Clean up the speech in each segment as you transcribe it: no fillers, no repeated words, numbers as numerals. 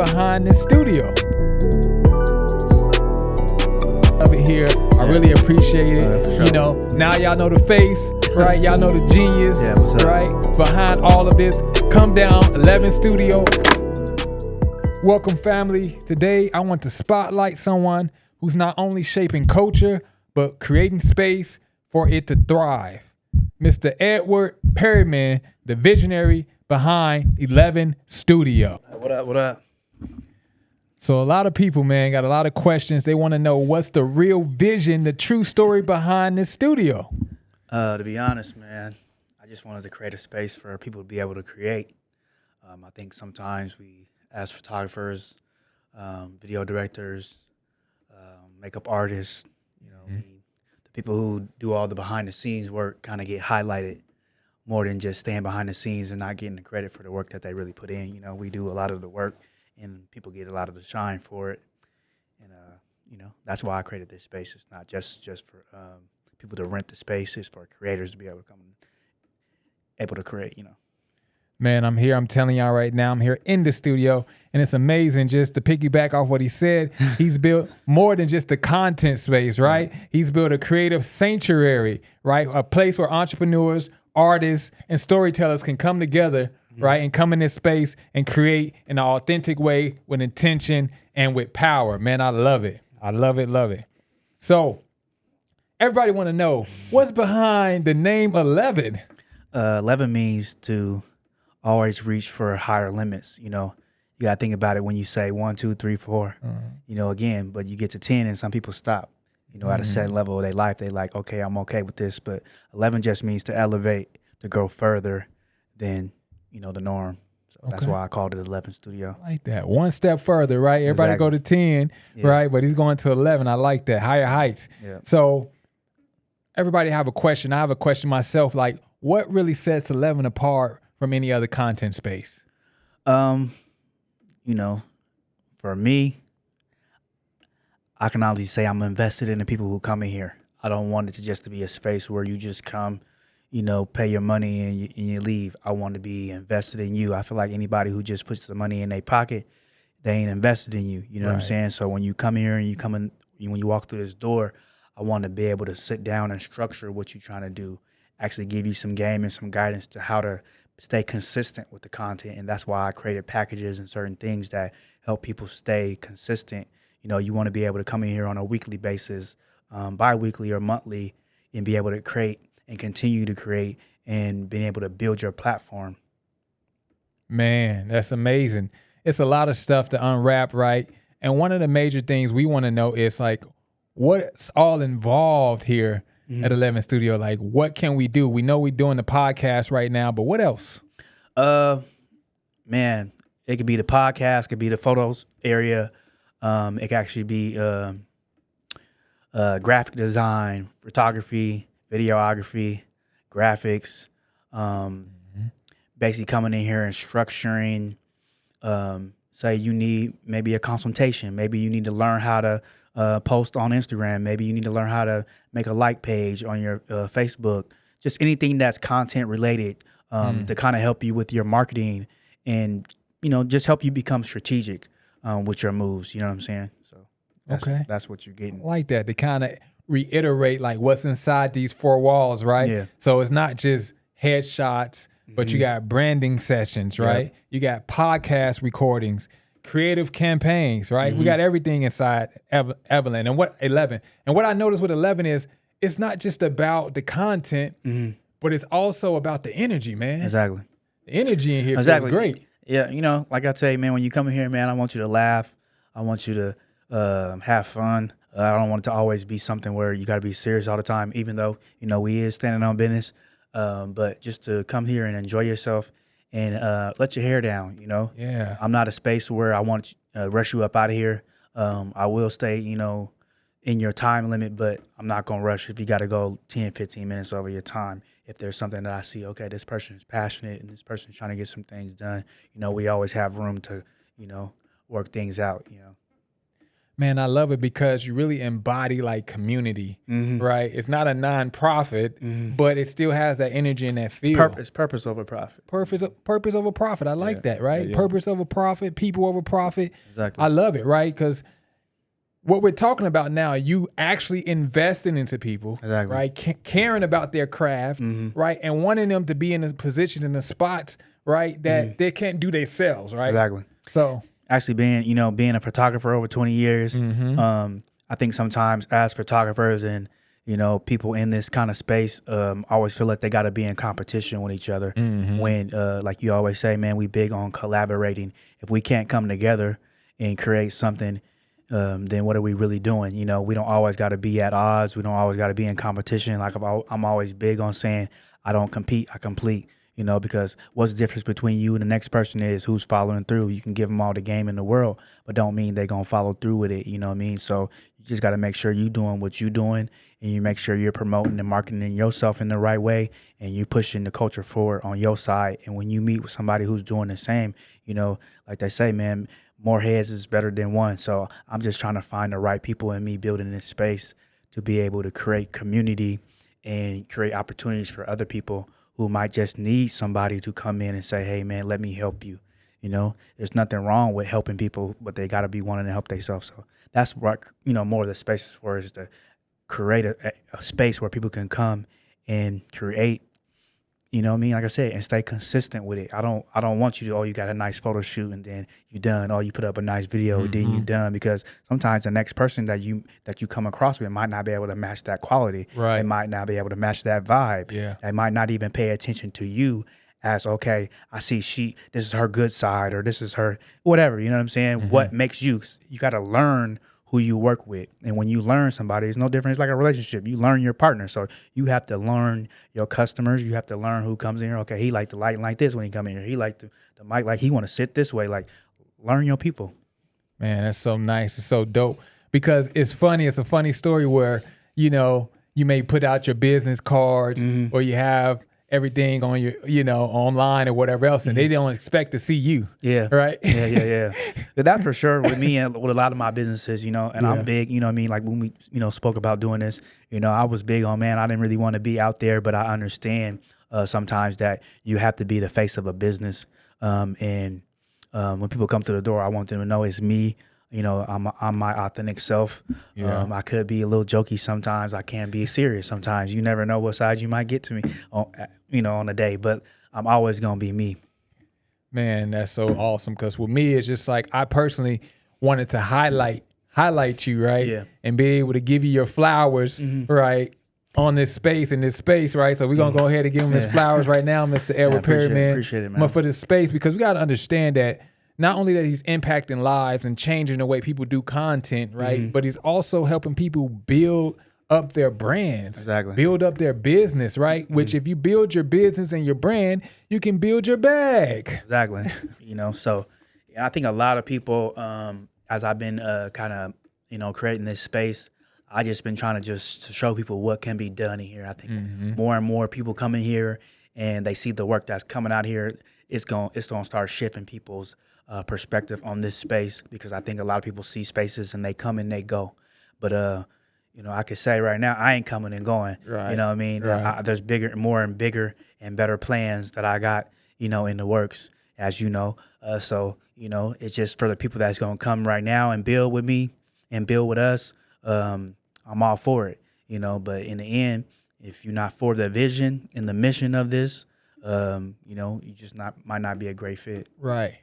behind this studio. Love it here. I really appreciate it. Sure. You know, now y'all know the face, right? Y'all know the genius, right? Behind all of this. Come down, 11 Studio. Welcome, family. Today, I want to spotlight someone who's not only shaping culture, but creating space for it to thrive. Mr. Edward Perryman, the visionary behind 11 Studio. What up? So a lot of people, man, got a lot of questions. They want to know what's the real vision, the true story behind this studio. To be honest, man, I just wanted to create a space for people to be able to create. I think sometimes we, as photographers, video directors, makeup artists, the people who do all the behind-the-scenes work kind of get highlighted more than just staying behind the scenes and not getting the credit for the work that they really put in. You know, we do a lot of the work, and people get a lot of the shine for it. And that's why I created this space. It's not just for people to rent the space. It's for creators to be able to come, able to create. Man, I'm here. I'm telling y'all right now, I'm here in the studio, and it's amazing. Just to piggyback off what he said, he's built more than just a content space, right? He's built a creative sanctuary, right? A place where entrepreneurs, artists, and storytellers can come together, right? And come in this space and create in an authentic way with intention and with power. Man, I love it. I love it. So everybody want to know what's behind the name 11. 11 means to always reach for higher limits. You got to think about it when you say 1, 2, 3, 4, again, but you get to 10 and some people stop, at a certain level of their life. They like, okay, I'm okay with this. But 11 just means to elevate, to go further than, the norm. So that's why I called it 11 Studio. I like that. One step further, right? Everybody go to 10, right? But he's going to 11. I like that. Higher heights. Yeah. So everybody have a question. I have a question myself. Like, what really sets 11 apart from any other content space? For me, I can honestly say I'm invested in the people who come in here. I don't want it to just to be a space where you just come, pay your money and you leave. I want to be invested in you. I feel like anybody who just puts the money in their pocket, they ain't invested in you. You know what I'm saying? So when you come here and when you walk through this door, I want to be able to sit down and structure what you're trying to do, actually give you some game and some guidance to how to stay consistent with the content. And that's why I created packages and certain things that help people stay consistent. You want to be able to come in here on a weekly basis, bi-weekly or monthly, and be able to create and continue to create and being able to build your platform. Man, that's amazing. It's a lot of stuff to unwrap, right? And one of the major things we want to know is like, what's all involved here at 11 Studio? Like, what can we do? We know we're doing the podcast right now, but what else? Man, it could be the podcast, it could be the photos area. It could actually be graphic design, photography, videography, graphics. Basically coming in here and structuring. Say you need maybe a consultation. Maybe you need to learn how to post on Instagram. Maybe you need to learn how to make a like page on your Facebook. Just anything that's content related to kind of help you with your marketing and, just help you become strategic with your moves. You know what I'm saying? So that's what you're getting. I like that. To kind of reiterate like what's inside these four walls, right? Yeah. So it's not just headshots, but you got branding sessions, right? Yep. You got podcast recordings, creative campaigns, right? We got everything inside Evelyn and what 11. And what I noticed with 11 is it's not just about the content, but it's also about the energy, man. Exactly. The energy in here feels great. Yeah, like I tell you, man, when you come in here, man, I want you to laugh. I want you to have fun. I don't want it to always be something where you got to be serious all the time, even though, we is standing on business. But just to come here and enjoy yourself and let your hair down, Yeah. I'm not a space where I want to rush you up out of here. I will stay, in your time limit, but I'm not going to rush if you got to go 10, 15 minutes over your time. If there's something that I see, okay, this person is passionate and this person is trying to get some things done, we always have room to, work things out, Man, I love it because you really embody like community, right? It's not a nonprofit, but it still has that energy and that feel. It's purpose over profit. Purpose over profit. I like that, right? yeah. Purpose over profit, people over profit. Exactly. I love it, right? Because what we're talking about now, you actually investing into people, Exactly. right? Caring about their craft, right? And wanting them to be in the positions and the spots, right, that they can't do themselves, right? Exactly. So Actually being a photographer over 20 years, I think sometimes as photographers and, people in this kind of space always feel like they got to be in competition with each other. When, like you always say, man, we big on collaborating. If we can't come together and create something, then what are we really doing? We don't always got to be at odds. We don't always got to be in competition. Like I'm always big on saying, I don't compete, I complete. Because what's the difference between you and the next person is who's following through. You can give them all the game in the world, but don't mean they're going to follow through with it. You know what I mean? So you just got to make sure you're doing what you're doing, and you make sure you're promoting and marketing yourself in the right way, and you pushing the culture forward on your side. And when you meet with somebody who's doing the same, like they say, man, more heads is better than one. So I'm just trying to find the right people in me building this space to be able to create community and create opportunities for other people who might just need somebody to come in and say, hey, man, let me help you. There's nothing wrong with helping people, but they got to be wanting to help themselves. So that's what, more of the space is for, is to create a space where people can come and create, like I said, and stay consistent with it. I don't want you to, you got a nice photo shoot and then you're done. You put up a nice video, then you're done, because sometimes the next person that you come across with might not be able to match that quality. Right. They might not be able to match that vibe. Yeah. They might not even pay attention to you as, okay, I see this is her good side, or this is her whatever, you know what I'm saying? What makes you got to learn who you work with. And when you learn somebody, it's no different. It's like a relationship. You learn your partner. So you have to learn your customers. You have to learn who comes in here. Okay, he like the lighting like this when he come in here. He like the mic like he want to sit this way. Like, learn your people. Man, that's so nice. It's so dope. Because it's funny. It's a funny story where, you may put out your business cards or you have everything on your, online or whatever else, and they don't expect to see you. Yeah. Right? Yeah. But that for sure with me and with a lot of my businesses, and I'm big, what I mean? Like when we, spoke about doing this, I was big on, man, I didn't really want to be out there, but I understand sometimes that you have to be the face of a business. And when people come to the door, I want them to know it's me. I'm my authentic self. Yeah. I could be a little jokey sometimes. I can be serious sometimes. You never know what side you might get to me on a day, but I'm always going to be me. Man, that's so awesome. Because with me, it's just like I personally wanted to highlight you, right? Yeah. And be able to give you your flowers, right, on this space, right? So we're going to go ahead and give him his flowers right now, Mr. Edward Perry, man. Appreciate it, man. For this space, because we got to understand that not only that he's impacting lives and changing the way people do content, right? But he's also helping people build up their brands. Exactly. Build up their business, right? Which if you build your business and your brand, you can build your bag. Exactly. So I think a lot of people, as I've been kind of, creating this space, I just been trying to show people what can be done in here. I think more and more people come in here and they see the work that's coming out here. It's going to start shifting people's perspective on this space, because I think a lot of people see spaces and they come and they go. But, I could say right now, I ain't coming and going. Right. You know what I mean? Right. There's more and bigger and better plans that I got, in the works, as you know. So, it's just for the people that's going to come right now and build with me and build with us. I'm all for it, but in the end, if you're not for the vision and the mission of this, you just might not be a great fit. Right.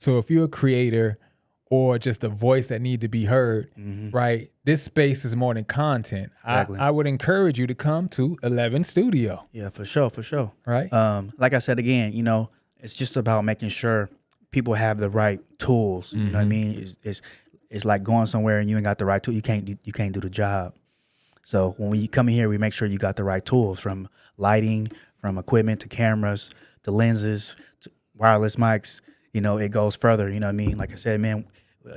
So if you're a creator or just a voice that need to be heard, right, this space is more than content. Exactly. I would encourage you to come to 11 Studio. Yeah, for sure. Right. Like I said again, it's just about making sure people have the right tools. You know what I mean? It's like going somewhere and you ain't got the right tool. You can't do the job. So when you come in here, we make sure you got the right tools, from lighting, from equipment to cameras to lenses to wireless mics. It goes further. You know what I mean? Like I said, man,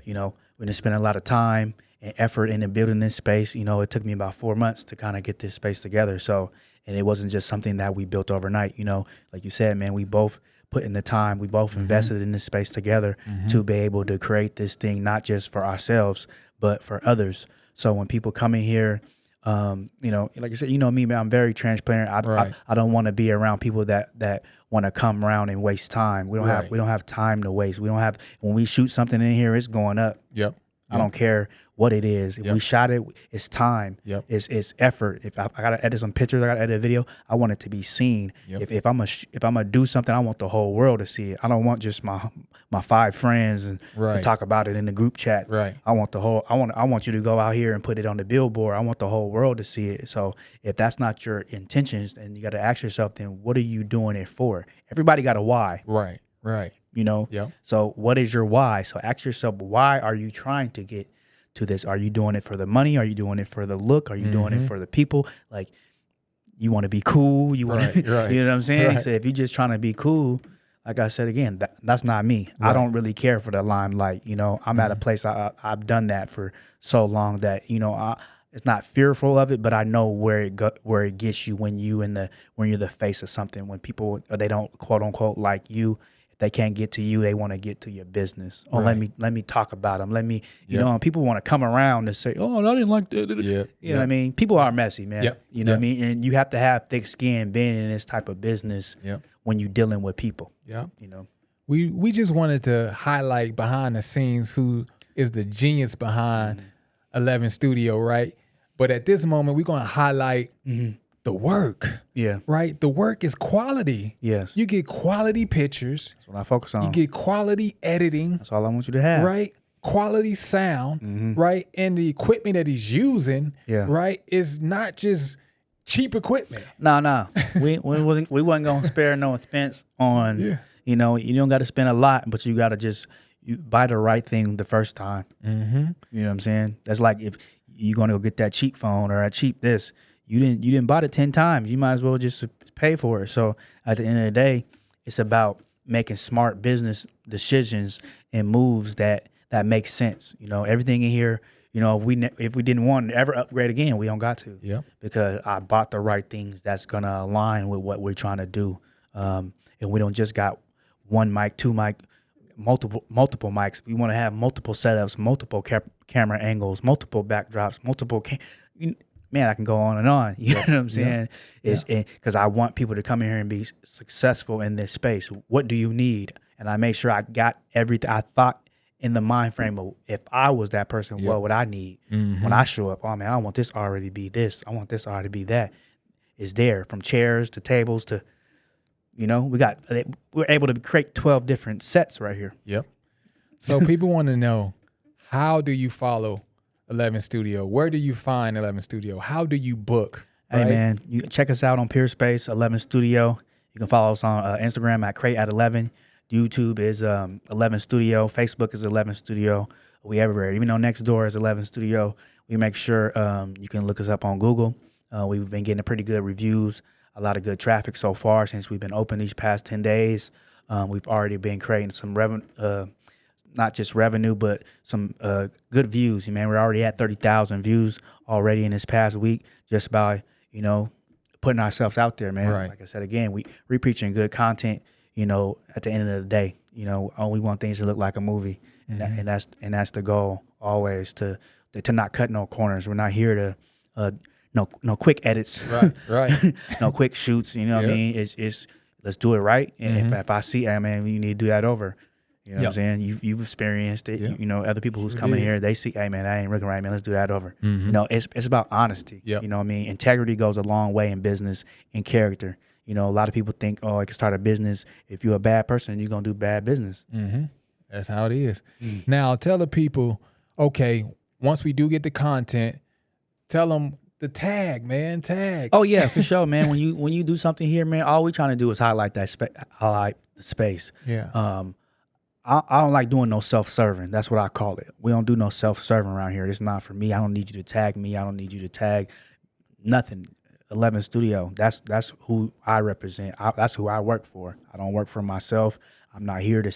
we done spent a lot of time and effort into building this space. It took me about 4 months to kind of get this space together. So, and it wasn't just something that we built overnight. Like you said, man, we both put in the time. We both invested in this space together to be able to create this thing, not just for ourselves, but for others. So when people come in here, you know, like I said, you know me, man, I'm very transparent. Right. I don't want to be around people that want to come around and waste time. Right. We don't have time to waste. We don't have, when we shoot something in here, it's going up. Yep. I don't care what it is. If Yep. we shot it, it's time. Yep. It's effort. If I gotta edit some pictures, I gotta edit a video, I want it to be seen. Yep. If I'm gonna do something, I want the whole world to see it. I don't want just my 5 friends and to Right. talk about it in the group chat. Right. I want you to go out here and put it on the billboard. I want the whole world to see it. So if that's not your intentions, then you got to ask yourself, then what are you doing it for? Everybody got a why, Right. Right. you know? Yep. So what is your why? So ask yourself, why are you trying to get to this? Are you doing it for the money? Are you doing it for the look? Are you doing it for the people? Like, you want to be cool? You want Right, to, right, you know what I'm saying? right. So if you're just trying to be cool, like I said again, that's not me. I Right. don't really care for the limelight. You know, I'm at a place I've done that for so long that, you know, it's not fearful of it, but I know where it gets you when you're the face of something. When people, they don't quote unquote like you, if they can't get to you, they want to get to your business. Oh, Right. let me talk about them. Let me, you Yep. know, and people want to come around and say, oh, I didn't like that. Yep. You know what I mean? People are messy, man. Yep. You know what I Yep. mean? And you have to have thick skin being in this type of business Yep. when you're dealing with people, Yep. you know? We just wanted to highlight behind the scenes who is the genius behind 11 Studio, right? But at this moment, we're going to highlight the work, Yeah. right? The work is quality. Yes. You get quality pictures. That's what I focus on. You get quality editing, That's all I want you to have. right? Quality sound, Mhm. right? And the equipment that he's using, Yeah. right, is not just cheap equipment. No. we wasn't going to spare no expense on, Yeah. you know, you don't got to spend a lot, but you got to just you buy the right thing the first time. Mm-hmm. You know what I'm saying? That's like if you're going to go get that cheap phone or that cheap this, you didn't buy it 10 times. You might as well just pay for it. So at the end of the day, it's about making smart business decisions and moves that make sense. You know, everything in here, you know, if we didn't want to ever upgrade again, we don't got to. Yep. Because I bought the right things that's going to align with what we're trying to do. And we don't just got one mic, two mic, multiple mics. We want to have multiple setups, multiple camera angles, multiple backdrops, man, I can go on and on. You know what I'm saying? Because I want people to come in here and be successful in this space. What do you need? And I make sure I got everything. I thought in the mind frame of, if I was that person, what would I need when I show up? Oh man, I want this already to be this. I want this already to be that. It's there, from chairs to tables to, you know, we're able to create 12 different sets right here. Yep. So people want to know, how do you follow 11 Studio? Where do you find 11 Studio? How do you book? Hey right? man, you can check us out on Peerspace, 11 Studio. You can follow us on Instagram at Crate@11. YouTube is 11 Studio. Facebook is 11 Studio. We everywhere. Even though Nextdoor is 11 Studio, we make sure you can look us up on Google. We've been getting pretty good reviews, a lot of good traffic so far since we've been open these past 10 days. We've already been creating some revenue, not just revenue, but some good views. Man, we're already at 30,000 views already in this past week, just by, you know, putting ourselves out there, man. Right. Like I said, again, we're preaching good content. You know, at the end of the day, you know, we want things to look like a movie, and that's the goal always, to not cut no corners. We're not here to no quick edits, Right. no quick shoots. You know what I mean? It's let's do it right. And if I see, hey man, we need to do that over. You know what I'm saying? You've experienced it. You know, other people who's coming here, they see, hey man, that ain't looking right, man. Let's do that over. You know, it's about honesty. You know what I mean? Integrity goes a long way in business and character. You know, a lot of people think, oh, I can start a business. If you're a bad person, you're going to do bad business. That's how it is. Now, tell the people, okay, once we do get the content, tell them the tag, man, tag. Oh, yeah, for sure, man. When you do something here, man, all we trying to do is highlight highlight the space. Yeah. I don't like doing no self-serving. That's what I call it. We don't do no self-serving around here. It's not for me. I don't need you to tag me. I don't need you to tag nothing. 11 Studio, that's who I represent. That's who I work for. I don't work for myself. I'm not here to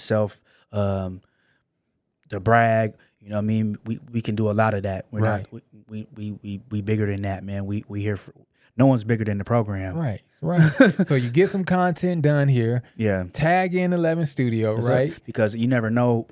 to brag. You know what I mean? We can do a lot of that. We're not, we bigger than that, man. We here for, no one's bigger than the program. Right. So you get some content done here. Yeah. Tag in 11 Studio, right? Because you never know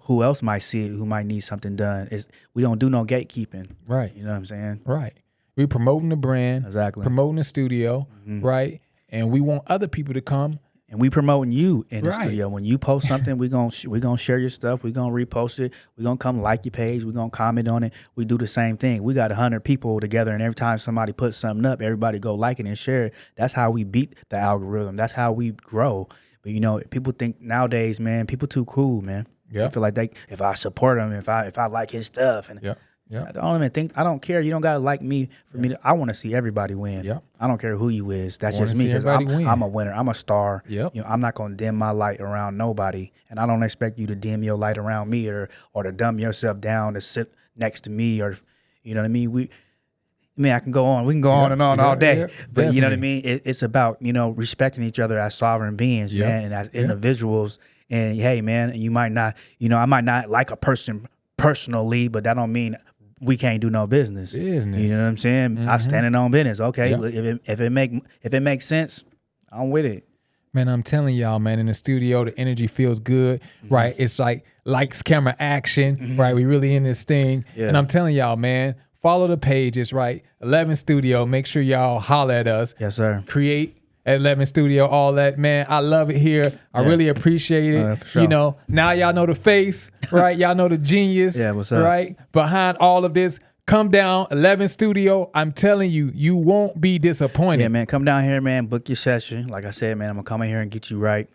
who else might see it, who might need something done. We don't do no gatekeeping. Right. You know what I'm saying? Right. We promoting the brand, Exactly. promoting the studio, Mhm. right? And we want other people to come. And we promoting you in the Right. studio. When you post something, we gonna share your stuff. We gonna repost it. We gonna come like your page. We gonna comment on it. We do the same thing. We got 100 people together, and every time somebody puts something up, everybody go like it and share it. That's how we beat the algorithm. That's how we grow. But you know, people think nowadays, man, people too cool, man. Yeah. They feel like if I support him, if I like his stuff, and Yeah. Yeah. I don't even think, I don't care. You don't gotta like me for me to. I want to see everybody win. Yeah. I don't care who you is. That's Wanna just me see because everybody win. I'm a winner. I'm a star. Yep. You know, I'm not gonna dim my light around nobody, and I don't expect you to dim your light around me or to dumb yourself down to sit next to me or, you know what I mean. I can go on. We can go on and on all day. But you know what I mean? It's about, you know, respecting each other as sovereign beings, man, and as individuals. And hey, man, you might not, you know, I might not like a person personally, but that don't mean we can't do no business. You know what I'm saying? I'm standing on business. Okay, if it makes sense, I'm with it. Man, I'm telling y'all, man, in the studio, the energy feels good, right? It's like lights, camera, action, right? We really in this thing. Yeah. And I'm telling y'all, man, follow the pages, right? 11 Studio. Make sure y'all holler at us. Yes, sir. Create at 11 Studio, all that, man. I love it here. I really appreciate it. For sure. You know, now y'all know the face, right? Y'all know the genius, what's up? right? Behind all of this. Come down, 11 Studio. I'm telling you, you won't be disappointed. Yeah, man, come down here, man. Book your session. Like I said, man, I'm gonna come in here and get you right.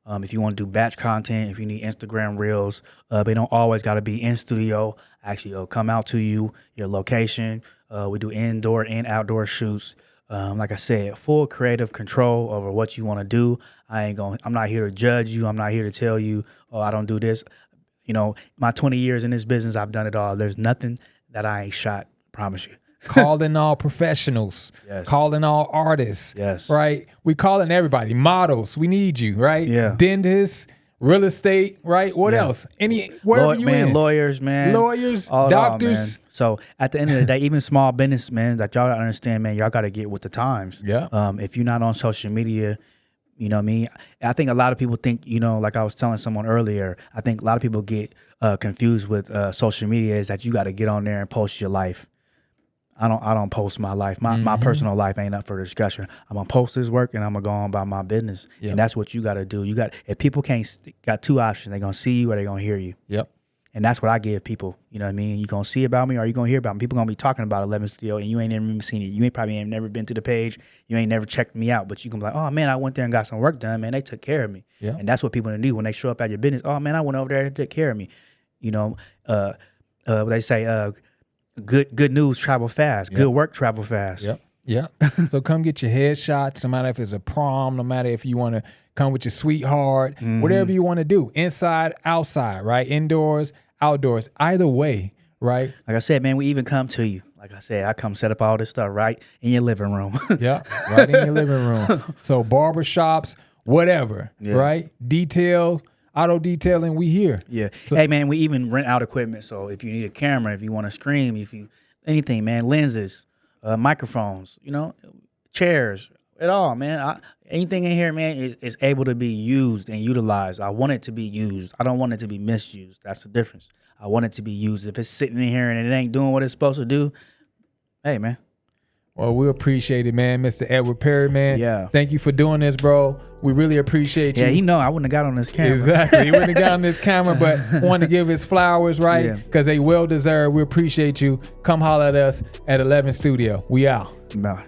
If you want to do batch content, if you need Instagram reels, they don't always got to be in studio. Actually, it'll come out to you, your location. We do indoor and outdoor shoots. Like I said, full creative control over what you want to do. I'm not here to judge you. I'm not here to tell you, oh, I don't do this. You know, my 20 years in this business, I've done it all. There's nothing that I ain't shot, promise you. Calling all professionals, calling all artists, right? We calling everybody, models. We need you, right? Yeah. Dentists, real estate, right? What else? Wherever you in. Lawyers, man. Lawyers, all doctors. man. So at the end of the day, even small business, man, that y'all understand, man, y'all got to get with the times. Yeah. If you're not on social media, you know what I mean? I think a lot of people think, you know, like I was telling someone earlier, I think a lot of people get confused with social media is that you got to get on there and post your life. I don't post my life. My personal life ain't up for discussion. I'm gonna post this work and I'm gonna go on about my business. Yep. And that's what you got to do. If people got two options, they gonna see you or they gonna hear you. Yep. And that's what I give people. You know what I mean? You gonna see about me or you gonna hear about me. People gonna be talking about 11 Studio and you ain't never even seen it. You probably ain't never been to the page. You ain't never checked me out. But you can be like, oh man, I went there and got some work done. Man, they took care of me. Yeah. And that's what people need when they show up at your business. Oh man, I went over there and took care of me. You know, what they say, good news travel fast. Good work travel fast. Yep. Yep. So come get your headshots, no matter if it's a prom, no matter if you want to come with your sweetheart, whatever you want to do, inside, outside, right? Indoors, outdoors, either way, right? Like I said, man, we even come to you. Like I said, I come set up all this stuff right in your living room. Yeah, right in your living room. So barbershops, whatever, right? Details, auto detailing, we here. Yeah. So, hey, man, we even rent out equipment. So if you need a camera, if you want to stream, anything, man, lenses, microphones, you know, chairs, it all, man. Anything in here, man, is able to be used and utilized. I want it to be used. I don't want it to be misused. That's the difference. I want it to be used. If it's sitting in here and it ain't doing what it's supposed to do, hey, man. Well, we appreciate it, man. Mr. Edward Perry, man. Yeah. Thank you for doing this, bro. We really appreciate you. Yeah, I wouldn't have got on this camera. Exactly. He wouldn't have got on this camera, but wanted to give his flowers, right? Because they well deserved. We appreciate you. Come holler at us at 11 Studio. We out. Bye.